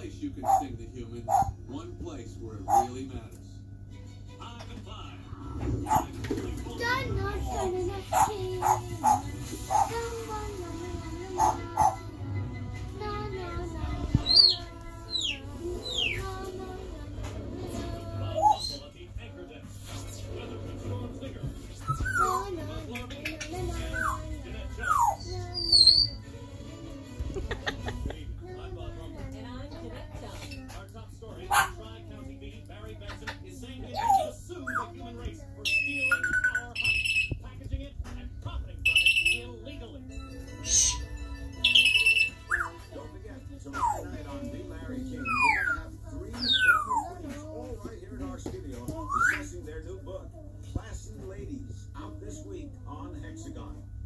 place you can sting the humans. One place where it really matters.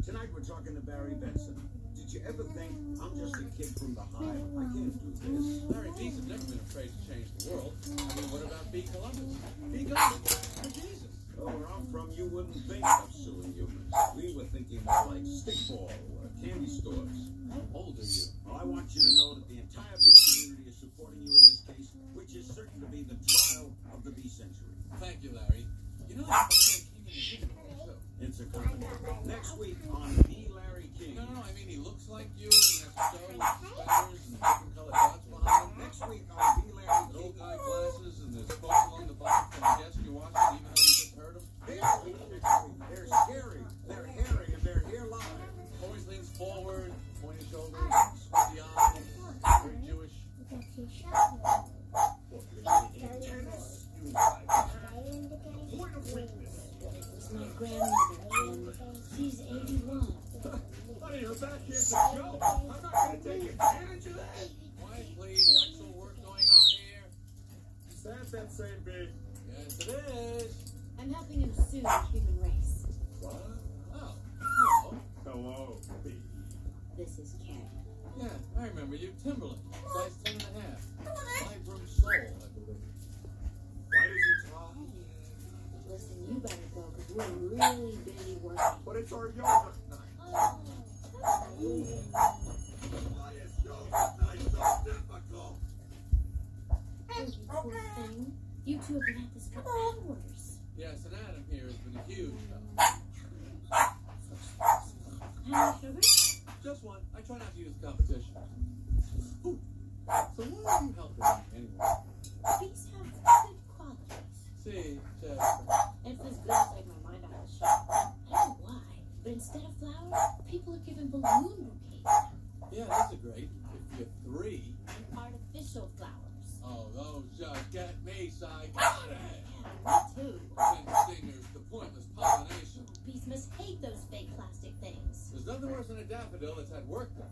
Tonight we're talking to Barry Benson. Did you ever think, I'm just a kid from the hive, I can't do this? Larry B's have never been afraid to change the world. I mean, what about B. Columbus? B. Columbus for Jesus. Oh, where I'm from, you wouldn't think of suing humans. We were thinking more like stickball or candy stores. How old are you? Well, I want you to know that the entire bee community is supporting you in this case, which is certain to be the trial of the bee century. Thank you, Larry. You know that Larry King in the human world, too. It's a company. Next week on The Larry King. No, I mean, he looks like you, and he has a show with feathers and different colored dots behind him. Next week on The Larry And King. old eyeglasses, and there's folks along the bottom from the guest you're watching, even though you just heard them. They're scary, they're hairy, and they're here live. Always leans forward, pointed shoulders, squinty eyes, very Jewish. It's my grandmother, and she's 81. Honey, you're back here to show. I'm not going to take advantage of that. Quiet, please. Actual work going on here. Is that same bee? Yes, it is. I'm helping him sue the human race. What? Oh. Hello. Hello, bee. This is Ken. Yeah, I remember you. Timberland. Size 10.5. Vibram soul, I believe. Why does he talk? Listen, you better go, because we're really busy working. But it's our yoga night. Oh. Why is yoga night so difficult? You poor thing. You two have been at this for hours. Yes, and Adam here has been a huge help. How many sugar? Just one. I try not to use competition. Ooh. So why are you helping me anyway? Bees have good qualities. See, And it feels good to take my mind out of the shop. I don't know why, but instead of flowers, people are given balloon bouquets. yeah, those are great. If you're 3. And artificial flowers. Oh, those just get me, Si. Got it. Yeah, me too. Then stingers, the pointless pollination. Bees must hate those fake plastic things. There's nothing worse than a daffodil that's had work done.